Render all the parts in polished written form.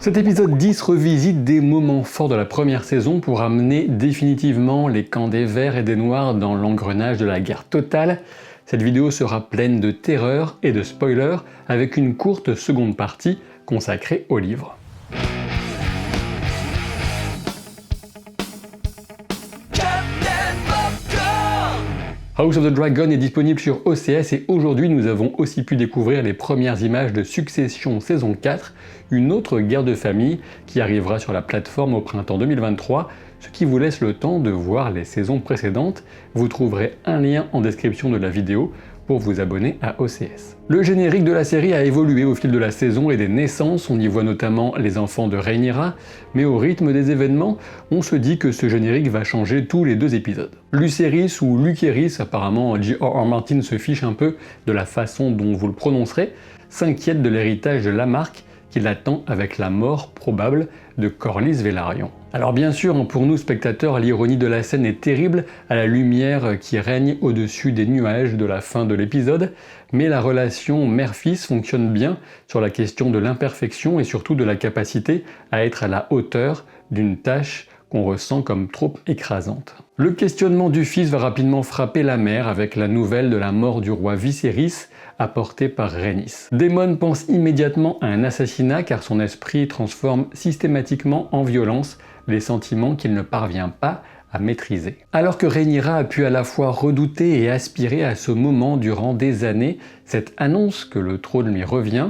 Cet épisode 10 revisite des moments forts de la première saison pour amener définitivement les camps des Verts et des Noirs dans l'engrenage de la guerre totale. Cette vidéo sera pleine de terreur et de spoilers avec une courte seconde partie consacrée au livre. House of the Dragon est disponible sur OCS et aujourd'hui nous avons aussi pu découvrir les premières images de Succession saison 4, une autre guerre de famille qui arrivera sur la plateforme au printemps 2023, ce qui vous laisse le temps de voir les saisons précédentes. Vous trouverez un lien en description de la vidéo pour vous abonner à OCS. Le générique de la série a évolué au fil de la saison et des naissances, on y voit notamment les enfants de Rhaenyra, mais au rythme des événements, on se dit que ce générique va changer tous les 2 épisodes. Lucerys ou Lucerys, apparemment J.R.R. Martin se fiche un peu de la façon dont vous le prononcerez, s'inquiète de l'héritage de Lamarck qui l'attend avec la mort probable de Corlys Velaryon. Alors bien sûr, pour nous spectateurs, l'ironie de la scène est terrible à la lumière qui règne au-dessus des nuages de la fin de l'épisode, mais la relation mère-fils fonctionne bien sur la question de l'imperfection et surtout de la capacité à être à la hauteur d'une tâche qu'on ressent comme trop écrasante. Le questionnement du fils va rapidement frapper la mère avec la nouvelle de la mort du roi Viserys apportée par Rhaenys. Daemon pense immédiatement à un assassinat car son esprit transforme systématiquement en violence les sentiments qu'il ne parvient pas à maîtriser. Alors que Rhaenyra a pu à la fois redouter et aspirer à ce moment durant des années, cette annonce que le trône lui revient,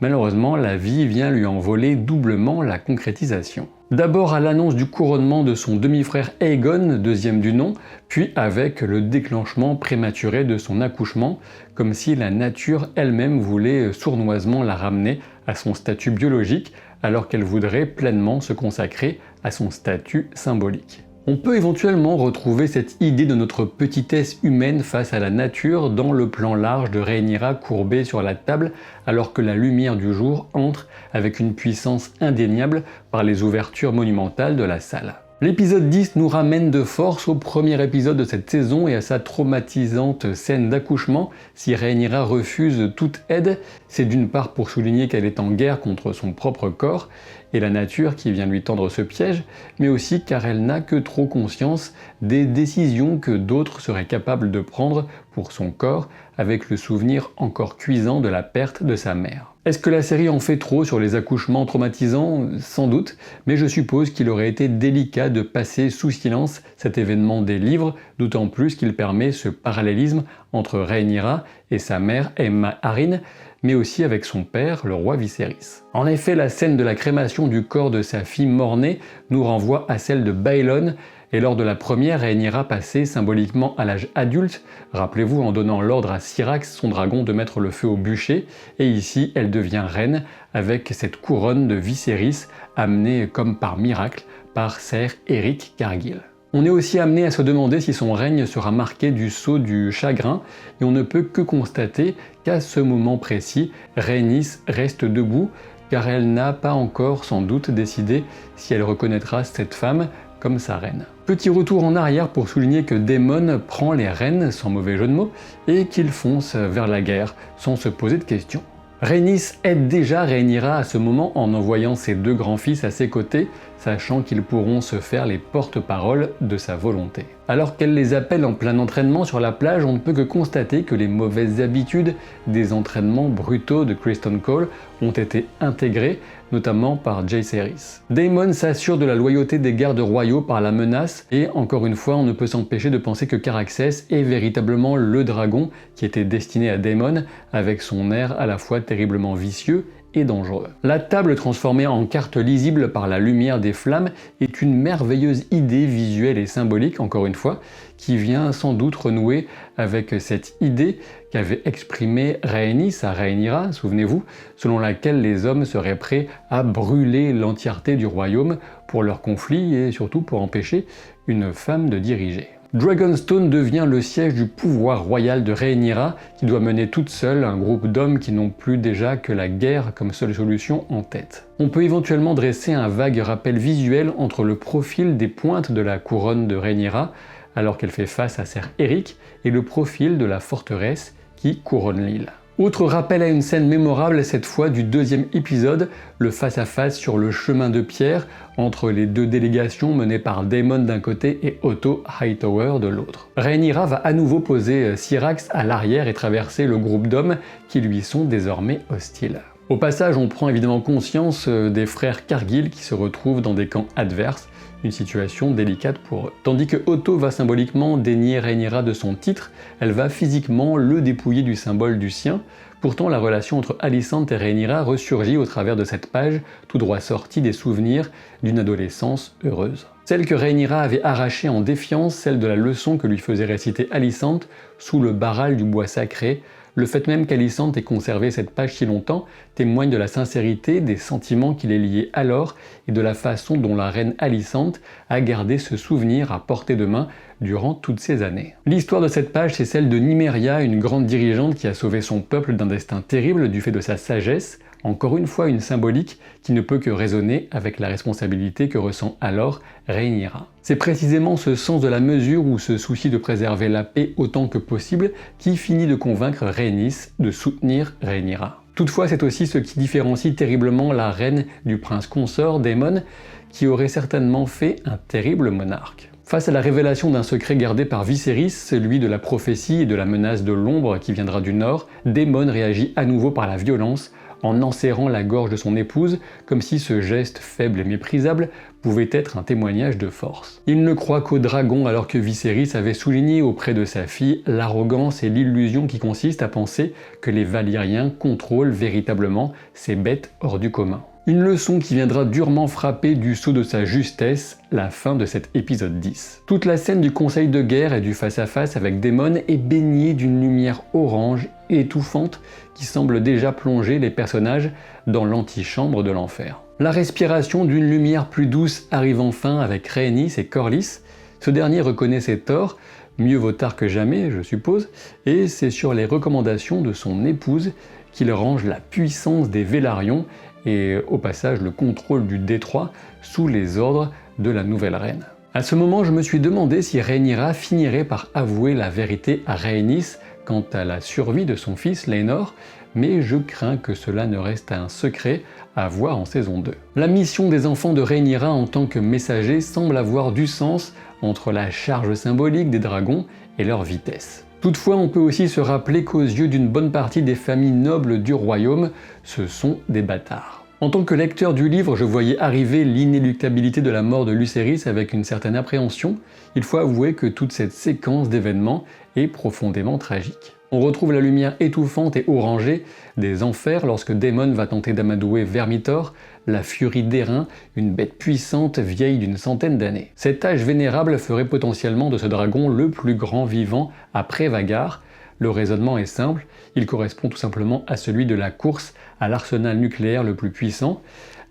malheureusement la vie vient lui en voler doublement la concrétisation. D'abord à l'annonce du couronnement de son demi-frère Aegon, deuxième du nom, puis avec le déclenchement prématuré de son accouchement, comme si la nature elle-même voulait sournoisement la ramener à son statut biologique, alors qu'elle voudrait pleinement se consacrer à son statut symbolique. On peut éventuellement retrouver cette idée de notre petitesse humaine face à la nature dans le plan large de Rhaenyra courbée sur la table alors que la lumière du jour entre avec une puissance indéniable par les ouvertures monumentales de la salle. L'épisode 10 nous ramène de force au premier épisode de cette saison et à sa traumatisante scène d'accouchement. Si Rhaenyra refuse toute aide, c'est d'une part pour souligner qu'elle est en guerre contre son propre corps et la nature qui vient lui tendre ce piège, mais aussi car elle n'a que trop conscience des décisions que d'autres seraient capables de prendre pour son corps, avec le souvenir encore cuisant de la perte de sa mère. Est-ce que la série en fait trop sur les accouchements traumatisants? Sans doute, mais je suppose qu'il aurait été délicat de passer sous silence cet événement des livres, d'autant plus qu'il permet ce parallélisme entre Rhaenyra et sa mère Aemma Arryn, mais aussi avec son père, le roi Viserys. En effet, la scène de la crémation du corps de sa fille mort-née nous renvoie à celle de Baelon, et lors de la première, Rhaenyra passait symboliquement à l'âge adulte, rappelez-vous en donnant l'ordre à Syrax, son dragon, de mettre le feu au bûcher, et ici elle devient reine avec cette couronne de Viserys amenée comme par miracle par Ser Erryk Cargill. On est aussi amené à se demander si son règne sera marqué du sceau du chagrin, et on ne peut que constater qu'à ce moment précis, Rhaenys reste debout, car elle n'a pas encore sans doute décidé si elle reconnaîtra cette femme comme sa reine. Petit retour en arrière pour souligner que Daemon prend les rênes, sans mauvais jeu de mots, et qu'il fonce vers la guerre sans se poser de questions. Rhaenys aide déjà Rhaenyra à ce moment en envoyant ses 2 grands-fils à ses côtés, sachant qu'ils pourront se faire les porte-paroles de sa volonté. Alors qu'elle les appelle en plein entraînement sur la plage, on ne peut que constater que les mauvaises habitudes des entraînements brutaux de Criston Cole ont été intégrées, notamment par Jaehaerys. Daemon s'assure de la loyauté des gardes royaux par la menace, et encore une fois, on ne peut s'empêcher de penser que Caraxès est véritablement le dragon qui était destiné à Daemon, avec son air à la fois terriblement vicieux et dangereux. La table transformée en carte lisible par la lumière des flammes est une merveilleuse idée visuelle et symbolique, encore une fois, qui vient sans doute renouer avec cette idée qu'avait exprimée Rhaenys à Rhaenyra, souvenez-vous, selon laquelle les hommes seraient prêts à brûler l'entièreté du royaume pour leur conflit et surtout pour empêcher une femme de diriger. Dragonstone devient le siège du pouvoir royal de Rhaenyra, qui doit mener toute seule un groupe d'hommes qui n'ont plus déjà que la guerre comme seule solution en tête. On peut éventuellement dresser un vague rappel visuel entre le profil des pointes de la couronne de Rhaenyra, alors qu'elle fait face à Ser Erryk, et le profil de la forteresse qui couronne l'île. Autre rappel à une scène mémorable, cette fois du deuxième épisode, le face-à-face sur le chemin de pierre entre les deux délégations menées par Daemon d'un côté et Otto Hightower de l'autre. Rhaenyra va à nouveau poser Syrax à l'arrière et traverser le groupe d'hommes qui lui sont désormais hostiles. Au passage, on prend évidemment conscience des frères Cargill qui se retrouvent dans des camps adverses, une situation délicate pour eux. Tandis que Otto va symboliquement dénier Rhaenyra de son titre, elle va physiquement le dépouiller du symbole du sien. Pourtant, la relation entre Alicent et Rhaenyra ressurgit au travers de cette page, tout droit sortie des souvenirs d'une adolescence heureuse. Celle que Rhaenyra avait arrachée en défiance, celle de la leçon que lui faisait réciter Alicent sous le barral du bois sacré. Le fait même qu'Alicent ait conservé cette page si longtemps témoigne de la sincérité des sentiments qui les liaient alors et de la façon dont la reine Alicent a gardé ce souvenir à portée de main durant toutes ces années. L'histoire de cette page, c'est celle de Nymeria, une grande dirigeante qui a sauvé son peuple d'un destin terrible du fait de sa sagesse, encore une fois une symbolique qui ne peut que résonner avec la responsabilité que ressent alors Rhaenyra. C'est précisément ce sens de la mesure ou ce souci de préserver la paix autant que possible qui finit de convaincre Rhaenys de soutenir Rhaenyra. Toutefois, c'est aussi ce qui différencie terriblement la reine du prince consort, Daemon, qui aurait certainement fait un terrible monarque. Face à la révélation d'un secret gardé par Viserys, celui de la prophétie et de la menace de l'ombre qui viendra du nord, Daemon réagit à nouveau par la violence, en enserrant la gorge de son épouse, comme si ce geste faible et méprisable pouvait être un témoignage de force. Il ne croit qu'au dragon alors que Viserys avait souligné auprès de sa fille l'arrogance et l'illusion qui consiste à penser que les Valyriens contrôlent véritablement ces bêtes hors du commun. Une leçon qui viendra durement frapper du sceau de sa justesse, la fin de cet épisode 10. Toute la scène du conseil de guerre et du face-à-face avec Daemon est baignée d'une lumière orange et étouffante qui semble déjà plonger les personnages dans l'antichambre de l'enfer. La respiration d'une lumière plus douce arrive enfin avec Rhaenys et Corlys. Ce dernier reconnaît ses torts, mieux vaut tard que jamais, je suppose, et c'est sur les recommandations de son épouse qu'il range la puissance des Vélarions et au passage le contrôle du détroit sous les ordres de la nouvelle reine. À ce moment, je me suis demandé si Rhaenyra finirait par avouer la vérité à Rhaenys quant à la survie de son fils Laenor, mais je crains que cela ne reste un secret à voir en saison 2. La mission des enfants de Rhaenyra en tant que messagers semble avoir du sens entre la charge symbolique des dragons et leur vitesse. Toutefois, on peut aussi se rappeler qu'aux yeux d'une bonne partie des familles nobles du royaume, ce sont des bâtards. En tant que lecteur du livre, je voyais arriver l'inéluctabilité de la mort de Lucerys avec une certaine appréhension. Il faut avouer que toute cette séquence d'événements est profondément tragique. On retrouve la lumière étouffante et orangée des enfers lorsque Daemon va tenter d'amadouer Vermithor, la furie d'airain, une bête puissante vieille d'une centaine d'années. Cet âge vénérable ferait potentiellement de ce dragon le plus grand vivant après Vhagar. Le raisonnement est simple, il correspond tout simplement à celui de la course à l'arsenal nucléaire le plus puissant,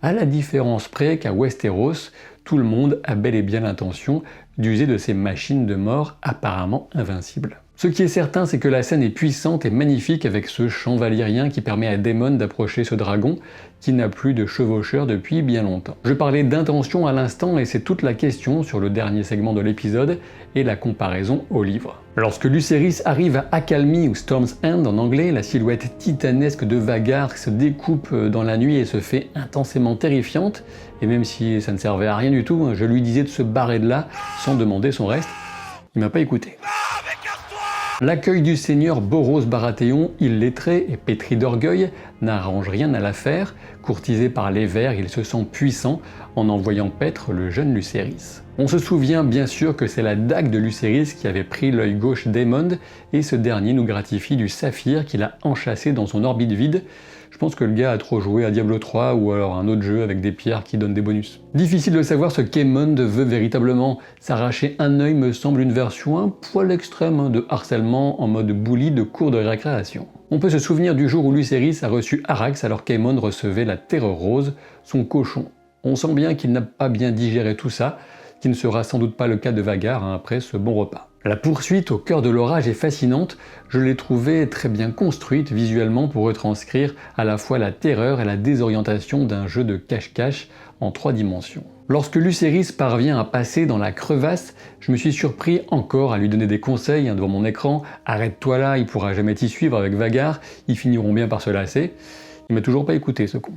à la différence près qu'à Westeros, tout le monde a bel et bien l'intention d'user de ces machines de mort apparemment invincibles. Ce qui est certain, c'est que la scène est puissante et magnifique avec ce chant valyrien qui permet à Daemon d'approcher ce dragon qui n'a plus de chevaucheur depuis bien longtemps. Je parlais d'intention à l'instant et c'est toute la question sur le dernier segment de l'épisode et la comparaison au livre. Lorsque Lucerys arrive à Accalmie ou Storm's End en anglais, la silhouette titanesque de Vhagar se découpe dans la nuit et se fait intensément terrifiante, et même si ça ne servait à rien du tout, je lui disais de se barrer de là sans demander son reste, il m'a pas écouté. L'accueil du seigneur Boros Baratheon, illettré et pétri d'orgueil, n'arrange rien à l'affaire. Courtisé par les Verts, il se sent puissant en envoyant paître le jeune Lucerys. On se souvient bien sûr que c'est la dague de Lucerys qui avait pris l'œil gauche d'Aemond, et ce dernier nous gratifie du saphir qu'il a enchâssé dans son orbite vide. Je pense que le gars a trop joué à Diablo 3 ou alors un autre jeu avec des pierres qui donnent des bonus. Difficile de savoir ce qu'Aemond veut véritablement. S'arracher un œil me semble une version un poil extrême de harcèlement en mode bully de cours de récréation. On peut se souvenir du jour où Lucerys a reçu Arrax alors qu'Aemond recevait la Terreur Rose, son cochon. On sent bien qu'il n'a pas bien digéré tout ça, qui ne sera sans doute pas le cas de Vhagar après ce bon repas. La poursuite au cœur de l'orage est fascinante, je l'ai trouvée très bien construite visuellement pour retranscrire à la fois la terreur et la désorientation d'un jeu de cache-cache en 3 dimensions. Lorsque Lucerys parvient à passer dans la crevasse, je me suis surpris encore à lui donner des conseils devant mon écran. « Arrête-toi là, il pourra jamais t'y suivre avec Vhagar, ils finiront bien par se lasser. » Il m'a toujours pas écouté ce con.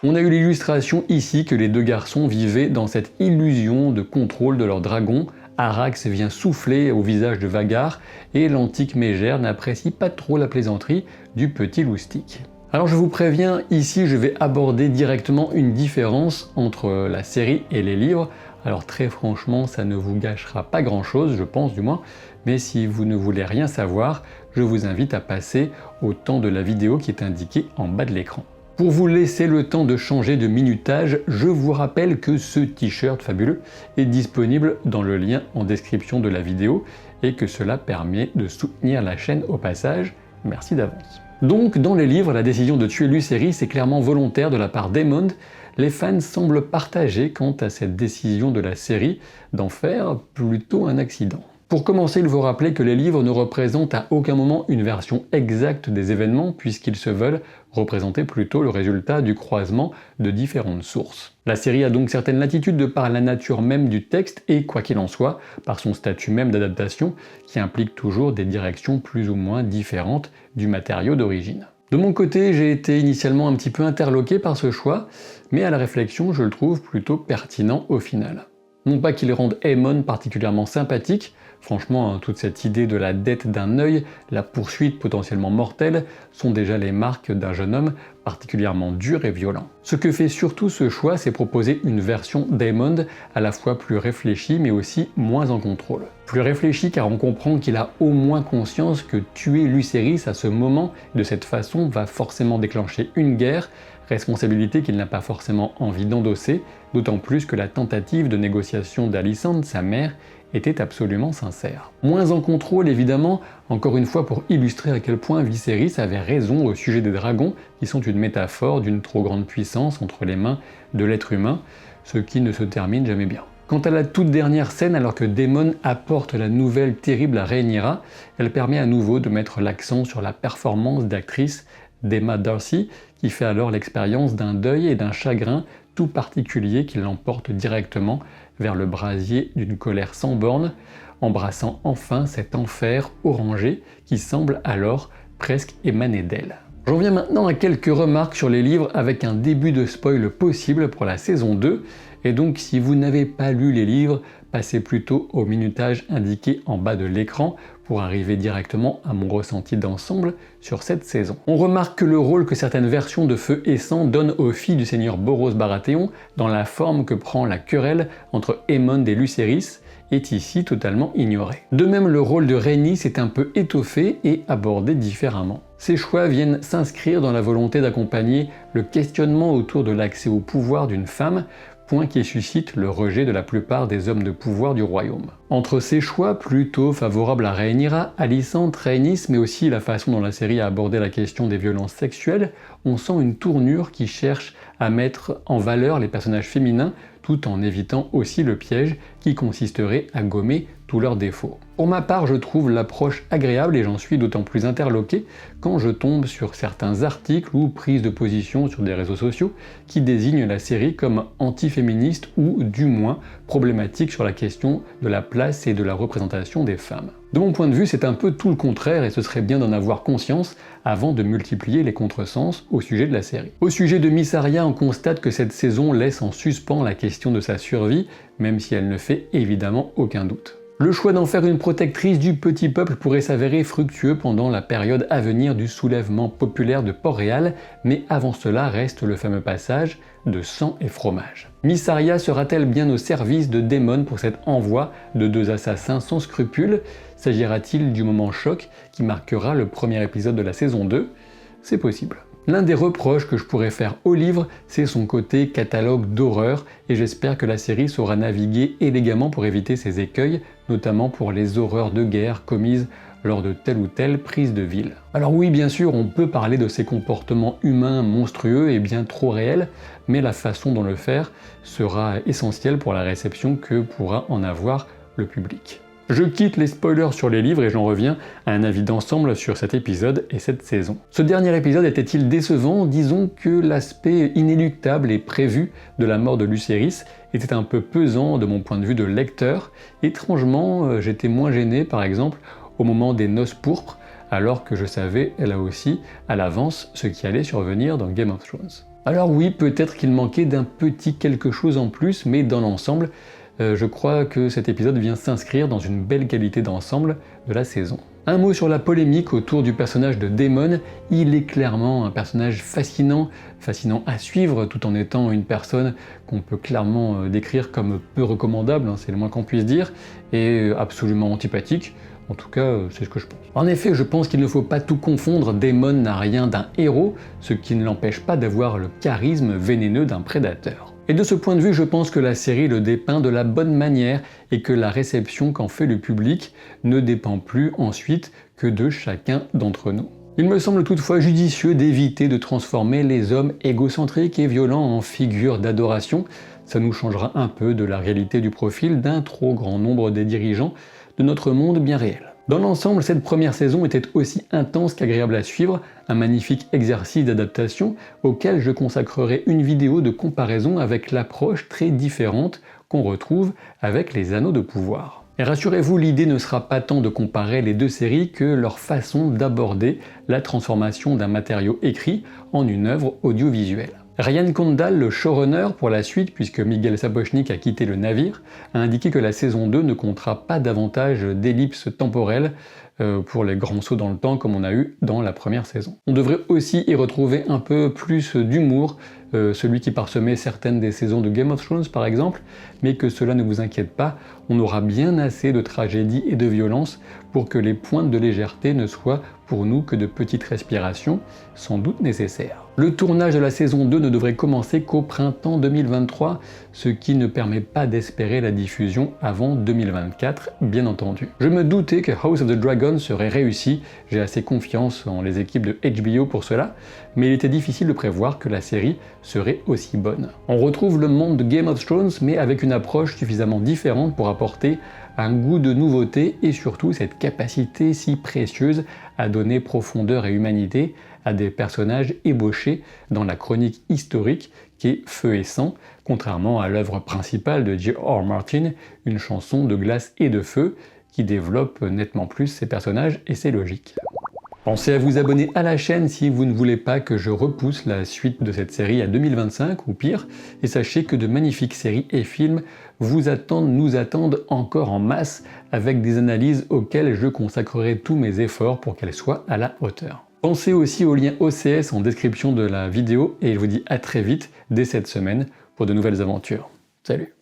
On a eu l'illustration ici que les deux garçons vivaient dans cette illusion de contrôle de leur dragon. Arrax vient souffler au visage de Vhagar et l'antique mégère n'apprécie pas trop la plaisanterie du petit loustic. Alors je vous préviens, ici je vais aborder directement une différence entre la série et les livres. Alors très franchement, ça ne vous gâchera pas grand chose, je pense du moins, mais si vous ne voulez rien savoir, je vous invite à passer au temps de la vidéo qui est indiqué en bas de l'écran. Pour vous laisser le temps de changer de minutage, je vous rappelle que ce t-shirt fabuleux est disponible dans le lien en description de la vidéo et que cela permet de soutenir la chaîne au passage. Merci d'avance. Donc, dans les livres, la décision de tuer Lucerys est clairement volontaire de la part d'Aemond. Les fans semblent partagés quant à cette décision de la série d'en faire plutôt un accident. Pour commencer, il faut rappeler que les livres ne représentent à aucun moment une version exacte des événements puisqu'ils se veulent représenter plutôt le résultat du croisement de différentes sources. La série a donc certaines latitudes de par la nature même du texte et, quoi qu'il en soit, par son statut même d'adaptation qui implique toujours des directions plus ou moins différentes du matériau d'origine. De mon côté, j'ai été initialement un petit peu interloqué par ce choix, mais à la réflexion, je le trouve plutôt pertinent au final. Non pas qu'il rende Aemond particulièrement sympathique, franchement, toute cette idée de la dette d'un œil, la poursuite potentiellement mortelle, sont déjà les marques d'un jeune homme particulièrement dur et violent. Ce que fait surtout ce choix, c'est proposer une version d'Aemond à la fois plus réfléchie mais aussi moins en contrôle. Plus réfléchie car on comprend qu'il a au moins conscience que tuer Lucerys à ce moment de cette façon va forcément déclencher une guerre, responsabilité qu'il n'a pas forcément envie d'endosser, d'autant plus que la tentative de négociation d'Alicent, sa mère, était absolument sincère. Moins en contrôle évidemment, encore une fois pour illustrer à quel point Viserys avait raison au sujet des dragons, qui sont une métaphore d'une trop grande puissance entre les mains de l'être humain, ce qui ne se termine jamais bien. Quant à la toute dernière scène, alors que Daemon apporte la nouvelle terrible à Rhaenyra, elle permet à nouveau de mettre l'accent sur la performance d'actrice d'Emma Darcy, qui fait alors l'expérience d'un deuil et d'un chagrin tout particulier qui l'emporte directement vers le brasier d'une colère sans borne, embrassant enfin cet enfer orangé qui semble alors presque émaner d'elle. J'en viens maintenant à quelques remarques sur les livres avec un début de spoil possible pour la saison 2, et donc si vous n'avez pas lu les livres, passez plutôt au minutage indiqué en bas de l'écran pour arriver directement à mon ressenti d'ensemble sur cette saison. On remarque que le rôle que certaines versions de Feu et Sang donnent aux filles du seigneur Boros Baratheon dans la forme que prend la querelle entre Aemond et Lucerys est ici totalement ignoré. De même, le rôle de Rhaenys est un peu étoffé et abordé différemment. Ces choix viennent s'inscrire dans la volonté d'accompagner le questionnement autour de l'accès au pouvoir d'une femme, point qui suscite le rejet de la plupart des hommes de pouvoir du royaume. Entre ces choix plutôt favorables à Rhaenyra, Alicent, Rhaenys, mais aussi la façon dont la série a abordé la question des violences sexuelles, on sent une tournure qui cherche à mettre en valeur les personnages féminins tout en évitant aussi le piège qui consisterait à gommer tous leurs défauts. Pour ma part, je trouve l'approche agréable et j'en suis d'autant plus interloqué quand je tombe sur certains articles ou prises de position sur des réseaux sociaux qui désignent la série comme anti-féministe ou du moins problématique sur la question de la place et de la représentation des femmes. De mon point de vue, c'est un peu tout le contraire et ce serait bien d'en avoir conscience avant de multiplier les contresens au sujet de la série. Au sujet de Miss Arya, on constate que cette saison laisse en suspens la question de sa survie, même si elle ne fait évidemment aucun doute. Le choix d'en faire une protectrice du petit peuple pourrait s'avérer fructueux pendant la période à venir du soulèvement populaire de Port-Réal, mais avant cela reste le fameux passage de sang et fromage. Miss Arya sera-t-elle bien au service de Daemon pour cet envoi de deux assassins sans scrupules? S'agira-t-il du moment choc qui marquera le premier épisode de la saison 2? C'est possible. L'un des reproches que je pourrais faire au livre, c'est son côté catalogue d'horreur, et j'espère que la série saura naviguer élégamment pour éviter ces écueils, notamment pour les horreurs de guerre commises lors de telle ou telle prise de ville. Alors oui, bien sûr, on peut parler de ces comportements humains monstrueux et bien trop réels, mais la façon dont le faire sera essentielle pour la réception que pourra en avoir le public. Je quitte les spoilers sur les livres et j'en reviens à un avis d'ensemble sur cet épisode et cette saison. Ce dernier épisode était-il décevant? Disons que l'aspect inéluctable et prévu de la mort de Lucerys était un peu pesant de mon point de vue de lecteur. Étrangement, j'étais moins gêné par exemple au moment des noces pourpres, alors que je savais là aussi à l'avance ce qui allait survenir dans Game of Thrones. Alors oui, peut-être qu'il manquait d'un petit quelque chose en plus, mais dans l'ensemble, je crois que cet épisode vient s'inscrire dans une belle qualité d'ensemble de la saison. Un mot sur la polémique autour du personnage de Daemon. Il est clairement un personnage fascinant à suivre, tout en étant une personne qu'on peut clairement décrire comme peu recommandable, c'est le moins qu'on puisse dire, et absolument antipathique. En tout cas, c'est ce que je pense. En effet, je pense qu'il ne faut pas tout confondre. Daemon n'a rien d'un héros, ce qui ne l'empêche pas d'avoir le charisme vénéneux d'un prédateur. Et de ce point de vue, je pense que la série le dépeint de la bonne manière et que la réception qu'en fait le public ne dépend plus ensuite que de chacun d'entre nous. Il me semble toutefois judicieux d'éviter de transformer les hommes égocentriques et violents en figures d'adoration. Ça nous changera un peu de la réalité du profil d'un trop grand nombre des dirigeants de notre monde bien réel. Dans l'ensemble, cette première saison était aussi intense qu'agréable à suivre, un magnifique exercice d'adaptation auquel je consacrerai une vidéo de comparaison avec l'approche très différente qu'on retrouve avec les Anneaux de pouvoir. Et rassurez-vous, l'idée ne sera pas tant de comparer les deux séries que leur façon d'aborder la transformation d'un matériau écrit en une œuvre audiovisuelle. Ryan Condal, le showrunner pour la suite, puisque Miguel Sapochnik a quitté le navire, a indiqué que la saison 2 ne comptera pas davantage d'ellipses temporelles pour les grands sauts dans le temps comme on a eu dans la première saison. On devrait aussi y retrouver un peu plus d'humour, celui qui parsemait certaines des saisons de Game of Thrones par exemple, mais que cela ne vous inquiète pas, on aura bien assez de tragédie et de violence pour que les pointes de légèreté ne soient pour nous que de petites respirations, sans doute nécessaires. Le tournage de la saison 2 ne devrait commencer qu'au printemps 2023, ce qui ne permet pas d'espérer la diffusion avant 2024, bien entendu. Je me doutais que House of the Dragon serait réussi, j'ai assez confiance en les équipes de HBO pour cela, mais il était difficile de prévoir que la série serait aussi bonne. On retrouve le monde de Game of Thrones, mais avec une approche suffisamment différente pour apporter un goût de nouveauté et surtout cette capacité si précieuse à donner profondeur et humanité à des personnages ébauchés dans la chronique historique qui est Feu et Sang, contrairement à l'œuvre principale de J.R.R. Martin, une chanson de glace et de feu qui développe nettement plus ses personnages et ses logiques. Pensez à vous abonner à la chaîne si vous ne voulez pas que je repousse la suite de cette série à 2025 ou pire, et sachez que de magnifiques séries et films nous attendent encore en masse avec des analyses auxquelles je consacrerai tous mes efforts pour qu'elles soient à la hauteur. Pensez aussi au lien OCS en description de la vidéo et je vous dis à très vite dès cette semaine pour de nouvelles aventures. Salut!